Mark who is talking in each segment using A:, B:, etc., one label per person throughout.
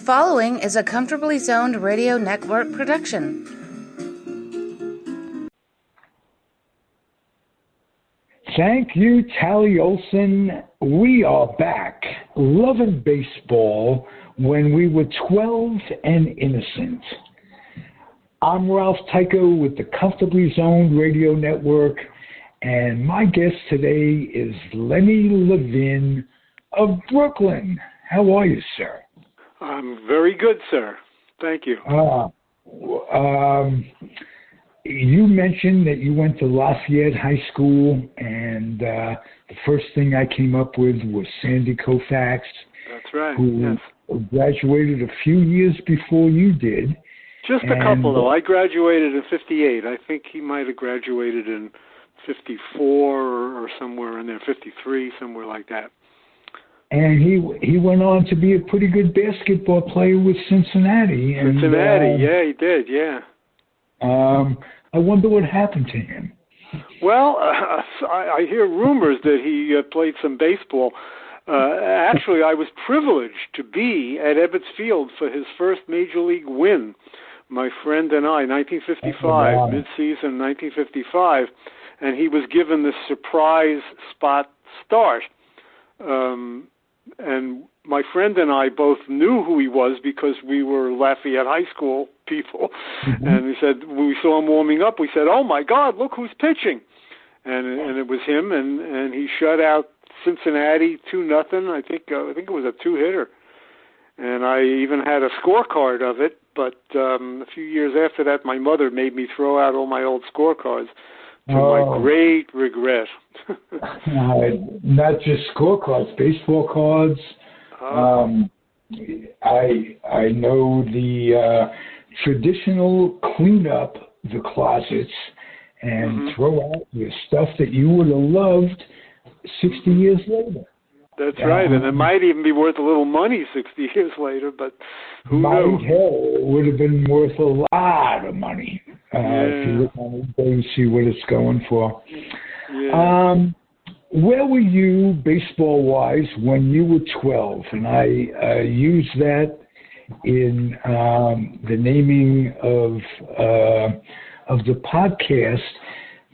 A: following is a Comfortably Zoned Radio Network production.
B: Thank you, Tally Olson. We are back. Lovin' baseball when we were 12 and innocent. I'm Ralph Tycho with the Comfortably Zoned Radio Network, and my guest today is Lenny Levine of Brooklyn. How are you, sir?
C: I'm very good, sir. Thank you.
B: You mentioned that you went to Lafayette High School, and the first thing I came up with was Sandy Koufax.
C: That's right,
B: who
C: yes.
B: graduated a few years before you did.
C: Just a couple, though. I graduated in 58. I think he might have graduated in 54 or somewhere in there, 53, somewhere like that.
B: And he went on to be a pretty good basketball player with Cincinnati.
C: Yeah, he did, yeah.
B: I wonder what happened to him.
C: Well, I hear rumors that he played some baseball. Actually, I was privileged to be at Ebbets Field for his first Major League win. My friend and I, 1955, mid-season 1955, and he was given the surprise spot start. And my friend and I both knew who he was because we were Lafayette High School people. Mm-hmm. And we said, when we saw him warming up, we said, "Oh my God, look who's pitching!" And it was him, and he shut out Cincinnati 2-0. I think it was a 2-hitter. And I even had a scorecard of it. But a few years after that, my mother made me throw out all my old scorecards. To my great regret.
B: Not just scorecards, baseball cards. I know the traditional clean up the closets and throw out your stuff that you would have loved 60 years later.
C: That's right, and it might even be worth a little money 60 years later, but who knows?
B: Hell, it would have been worth a lot of money if you look on it and see what it's going for. Yeah. Where were you, baseball-wise, when you were 12? And I use that in the naming of the podcast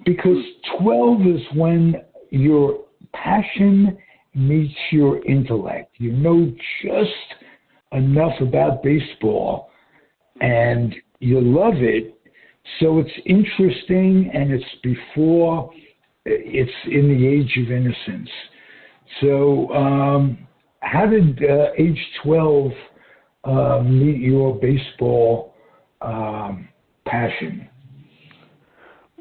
B: because 12 is when your passion meets your intellect. You know just enough about baseball and you love it, so it's interesting and it's before it's in the age of innocence. So how did age 12 meet your baseball passion?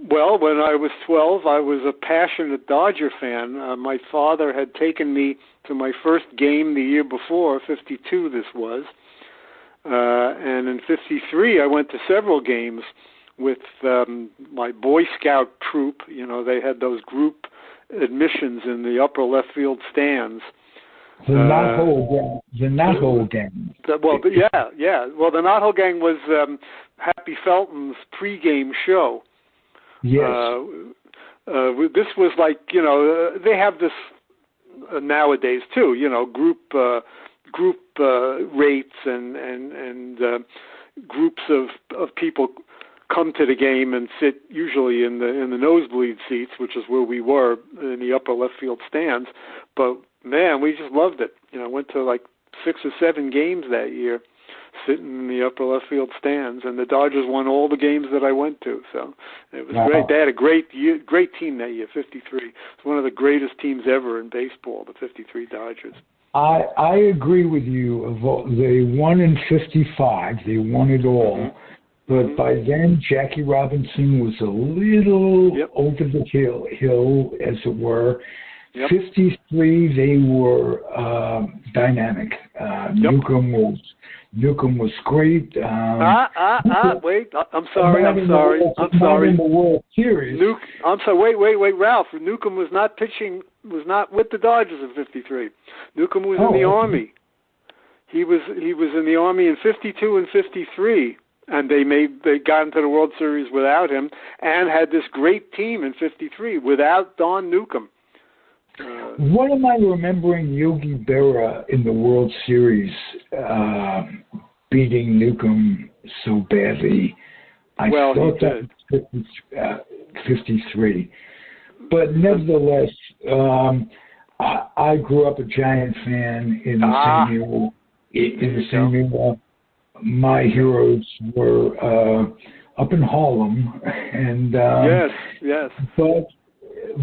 C: Well, when I was 12, I was a passionate Dodger fan. My father had taken me to my first game the year before, 52 this was. And in 53, I went to several games with my Boy Scout troop. You know, they had those group admissions in the upper left field stands.
B: The Knothole Gang.
C: Well, yeah. Well, the Knothole Gang was Happy Felton's pregame show.
B: Yes.
C: This was like, you know, they have this nowadays too, you know, group rates and groups of people come to the game and sit usually in the nosebleed seats, which is where we were in the upper left field stands. But man, we just loved it. You know, went to like 6 or 7 games that year, sitting in the upper left field stands, and the Dodgers won all the games that I went to. So it was great. They had a great team that year, 53. It's one of the greatest teams ever in baseball, the 53 Dodgers.
B: I agree with you. They won in 55. They won it all. Mm-hmm. But by then, Jackie Robinson was a little over the hill, as it were. Yep. 53, they were dynamic. Newcomb was great.
C: Wait. I'm sorry.
B: Not in the World Series.
C: I'm sorry. Wait, Ralph. Newcomb was not pitching. Was not with the Dodgers in 53. Newcomb was in the Army. He was in the Army in 52 and 53. And they got into the World Series without him, and had this great team in '53 without Don Newcomb.
B: What am I remembering Yogi Berra in the World Series beating Newcomb so badly. I thought that was 53. But nevertheless, I grew up a Giant fan in the same era. In the same era, my heroes were up in Harlem, and
C: yes.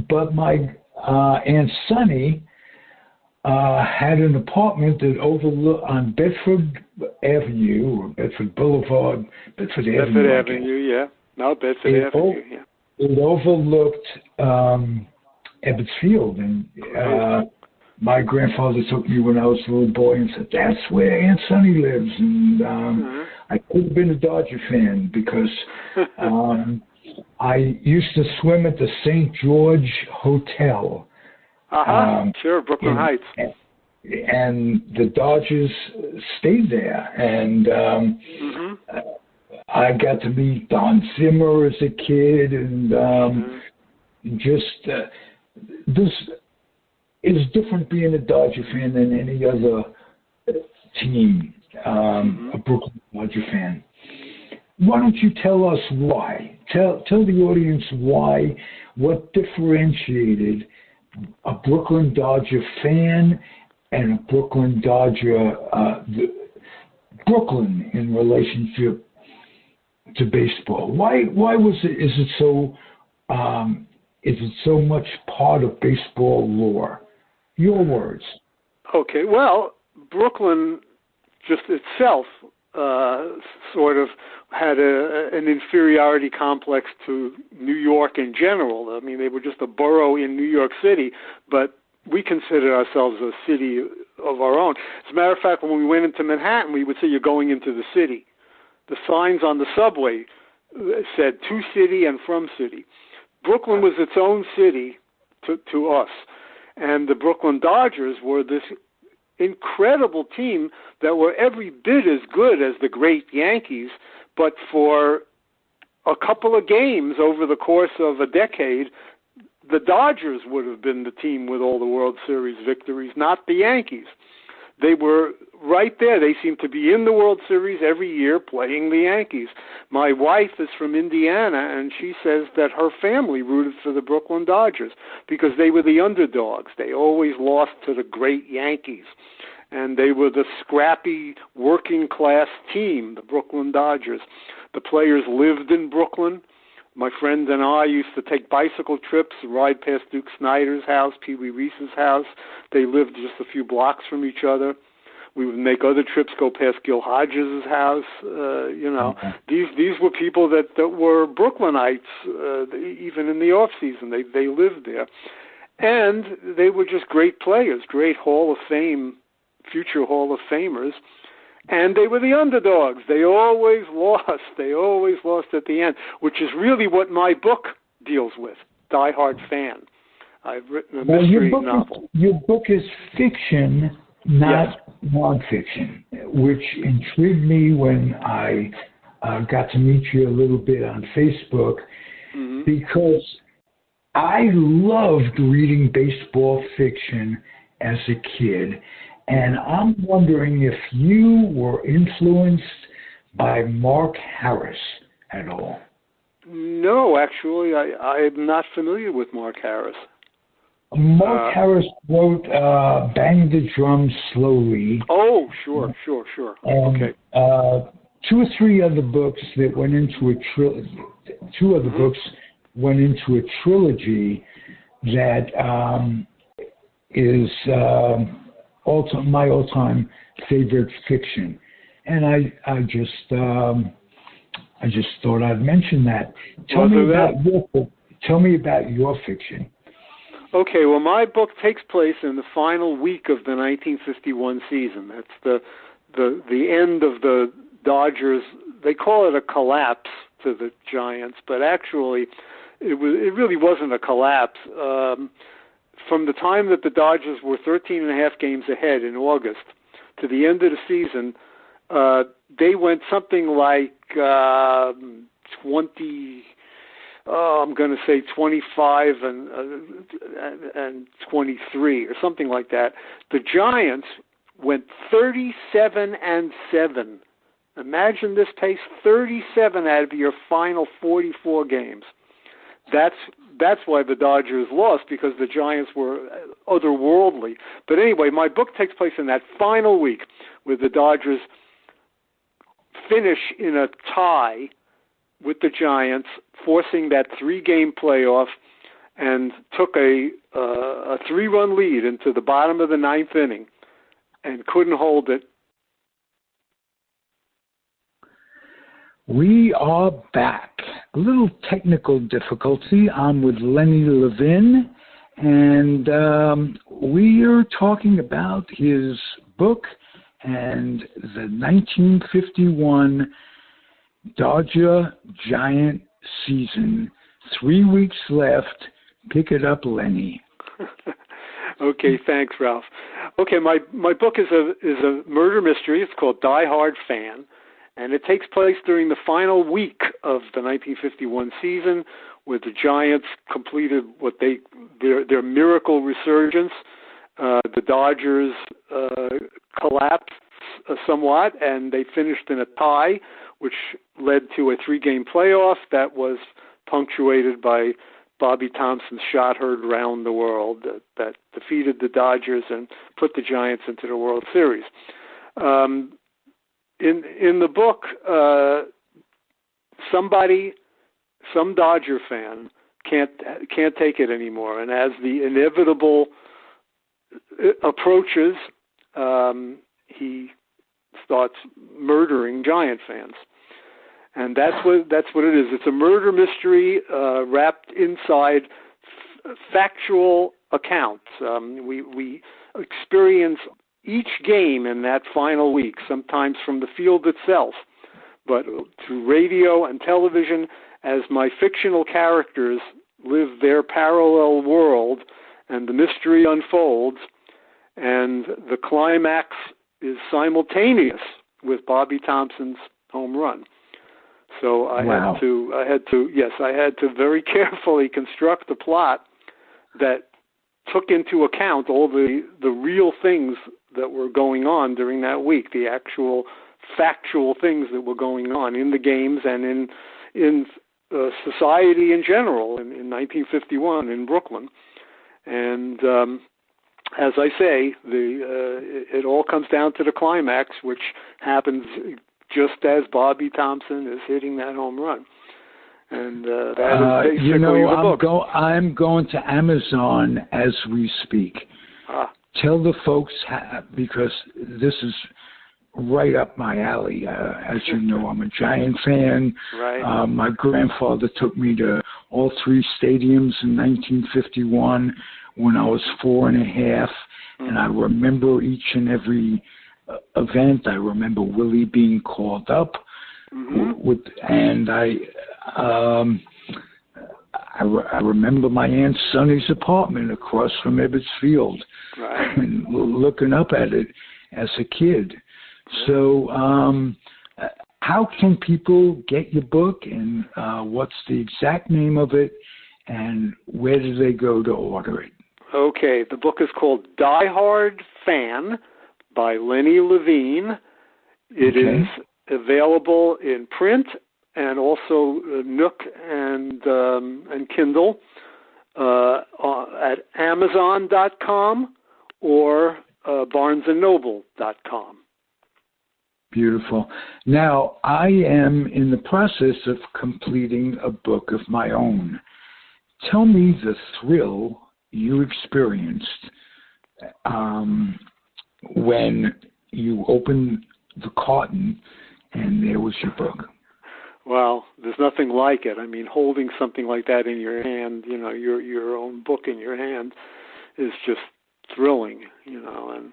B: But my Aunt Sunny had an apartment that overlooked on Bedford Avenue or Bedford Boulevard, Bedford Avenue.
C: Bedford Avenue, yeah. No, Bedford Avenue, yeah.
B: It overlooked Ebbets Field, and my grandfather took me when I was a little boy and said, "That's where Aunt Sunny lives." And I could have been a Dodger fan because I used to swim at the St. George Hotel.
C: Sure, Brooklyn Heights.
B: And the Dodgers stayed there, and I got to meet Don Zimmer as a kid, and this is different being a Dodger fan than any other team, a Brooklyn Dodger fan. Why don't you tell us why? Tell the audience why, what differentiated a Brooklyn Dodger fan and a Brooklyn Dodger, Brooklyn in relationship to baseball. Why was it? Is it so much part of baseball lore? Your words.
C: Okay. Well, Brooklyn just itself sort of had an inferiority complex to New York in general. I mean, they were just a borough in New York City, but we consider ourselves a city of our own. As a matter of fact, when we went into Manhattan, we would say you're going into the city. The signs on the subway said to city and from city. Brooklyn was its own city to us. And the Brooklyn Dodgers were this incredible team that were every bit as good as the great Yankees, but for a couple of games over the course of a decade, the Dodgers would have been the team with all the World Series victories, not the Yankees. They were right there. They seemed to be in the World Series every year playing the Yankees. My wife is from Indiana, and she says that her family rooted for the Brooklyn Dodgers because they were the underdogs. They always lost to the great Yankees. And they were the scrappy working-class team, the Brooklyn Dodgers. The players lived in Brooklyn. My friend and I used to take bicycle trips, ride past Duke Snyder's house, Pee Wee Reese's house. They lived just a few blocks from each other. We would make other trips, go past Gil Hodges' house. These were people that were Brooklynites, even in the off season. They lived there, and they were just great players, great Hall of Fame, future Hall of Famers. And they were the underdogs. They always lost. They always lost at the end, which is really what my book deals with, Die Hard Fan. I've written a mystery novel.
B: Your book is fiction, not nonfiction, which intrigued me when I got to meet you a little bit on Facebook, because I loved reading baseball fiction as a kid. And I'm wondering if you were influenced by Mark Harris at all.
C: No, actually, I'm not familiar with Mark Harris.
B: Mark Harris wrote Bang the Drum Slowly.
C: Oh, sure.
B: And,
C: okay.
B: 2 or 3 other books that went into a 2 other books went into a trilogy that is my all-time favorite fiction, and I just thought I'd mention that. Tell me about your fiction.
C: Okay, well, my book takes place in the final week of the 1951 season. That's the end of the Dodgers. They call it a collapse to the Giants, but actually, it really wasn't a collapse. From the time that the Dodgers were 13 and a half games ahead in August to the end of the season, they went something like 25 and 23 or something like that. The Giants went 37 and 7 Imagine this pace, 37 out of your final 44 games. That's why the Dodgers lost, because the Giants were otherworldly. But anyway, my book takes place in that final week where the Dodgers finish in a tie with the Giants, forcing that 3-game playoff, and took a 3-run lead into the bottom of the 9th inning and couldn't hold it.
B: We are back. A little technical difficulty. I'm with Lenny Levine, and we are talking about his book and the 1951 Dodger Giant season. 3 weeks left. Pick it up, Lenny.
C: Okay, thanks, Ralph. Okay, my book is a murder mystery. It's called Die Hard Fan, and it takes place during the final week of the 1951 season, where the Giants completed their miracle resurgence. The Dodgers collapsed somewhat, and they finished in a tie, which led to a 3-game playoff that was punctuated by Bobby Thompson's shot heard round the world that defeated the Dodgers and put the Giants into the World Series. In the book, some Dodger fan can't take it anymore, and as the inevitable approaches, he starts murdering Giant fans. And that's what it is. It's a murder mystery wrapped inside factual accounts. We experience each game in that final week, sometimes from the field itself, but through radio and television, as my fictional characters live their parallel world, and the mystery unfolds, and the climax is simultaneous with Bobby Thompson's home run. So I had to very carefully construct a plot that took into account all the real things that were going on during that week, the actual factual things that were going on in the games and in society in general in 1951 in Brooklyn. And as I say, it all comes down to the climax, which happens just as Bobby Thompson is hitting that home run. And that is basically the book.
B: I'm going to Amazon as we speak. Tell the folks, because this is right up my alley. As you know, I'm a Giant fan.
C: Right.
B: My grandfather took me to all 3 stadiums in 1951 when I was 4 and a half, and I remember each and every event. I remember Willie being called up, and I remember my Aunt Sonny's apartment across from Ebbets Field,
C: right,
B: and looking up at it as a kid. So how can people get your book, and what's the exact name of it, and where do they go to order it?
C: Okay, the book is called Die Hard Fan by Lenny Levine. It is available in print and also Nook and Kindle at Amazon.com or BarnesandNoble.com.
B: Beautiful. Now, I am in the process of completing a book of my own. Tell me the thrill you experienced when you opened the carton and there was your book.
C: Well, there's nothing like it. I mean, holding something like that in your hand, your own book in your hand, is just thrilling, and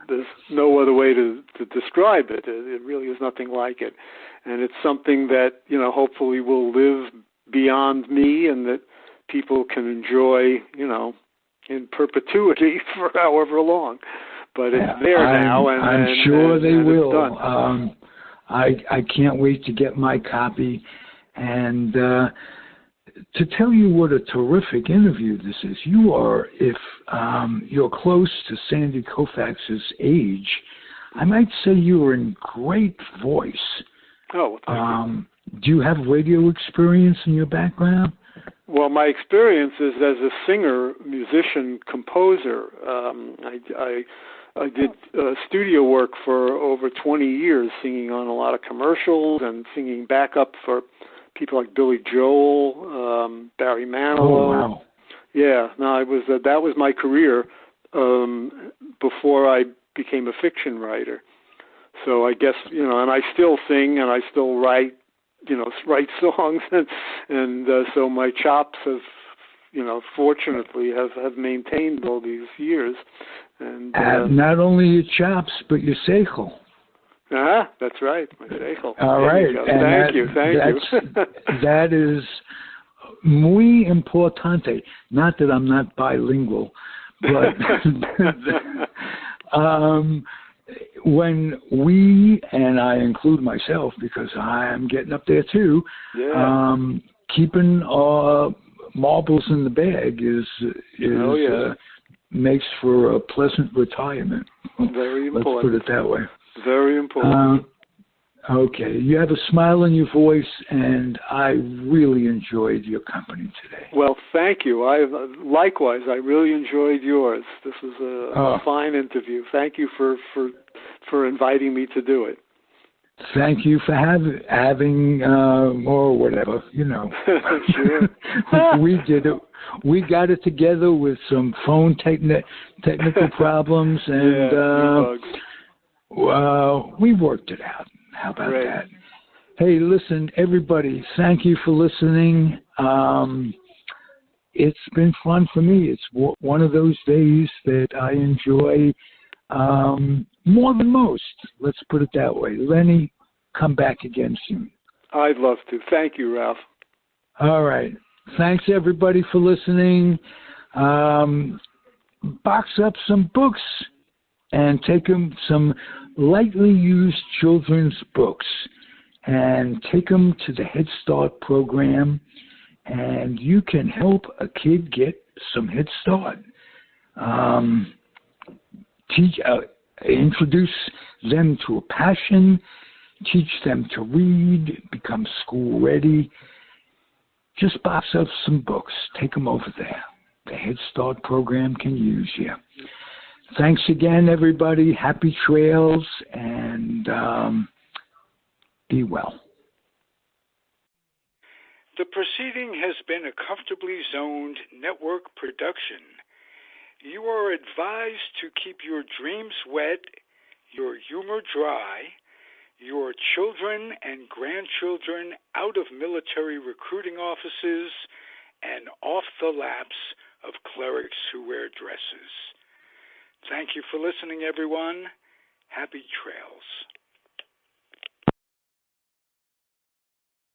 C: there's no other way to describe it. It really is nothing like it, and it's something that hopefully will live beyond me, and that people can enjoy, in perpetuity for however long. But it's there now, and
B: I'm sure they will.
C: It's done.
B: I can't wait to get my copy, and to tell you what a terrific interview this is. You are, if you're close to Sandy Koufax's age, I might say you are in great voice.
C: Oh, thank you.
B: Do you have radio experience in your background?
C: Well, my experience is as a singer, musician, composer. I did studio work for over 20 years, singing on a lot of commercials and singing backup for people like Billy Joel, Barry Manilow.
B: Oh, wow.
C: Yeah, no, that was my career before I became a fiction writer. So I guess, and I still sing and I still write songs, and so my chops have, fortunately have maintained all these years. And
B: not only your chops, but your seichel.
C: That's right, my seichel.
B: All right.
C: Thank you.
B: That is muy importante. Not that I'm not bilingual, but when we, and I include myself because I am getting up there too, keeping marbles in the bag is makes for a pleasant retirement.
C: Very important.
B: Let's put it that way.
C: Very important.
B: Okay, you have a smile on your voice, and I really enjoyed your company today.
C: Well, thank you. Likewise, I really enjoyed yours. This was a fine interview. Thank you for inviting me to do it.
B: Thank you for having or whatever,
C: Sure.
B: We did it. We got it together with some phone technical problems, and we worked it out. How about that? Hey, listen, everybody, thank you for listening. It's been fun for me. It's one of those days that I enjoy more than most. Let's put it that way. Lenny, come back again soon.
C: I'd love to. Thank you, Ralph.
B: All right. Thanks, everybody, for listening. Box up some books and take them some lightly used children's books and take them to the Head Start program, and you can help a kid get some Head Start. Introduce them to a passion, teach them to read, become school ready. Just box up some books. Take them over there. The Head Start program can use you. Thanks again, everybody. Happy trails, and be well.
D: The proceeding has been a Comfortably Zoned network production. You are advised to keep your dreams wet, your humor dry, your children and grandchildren out of military recruiting offices and off the laps of clerics who wear dresses. Thank you for listening, everyone. Happy trails.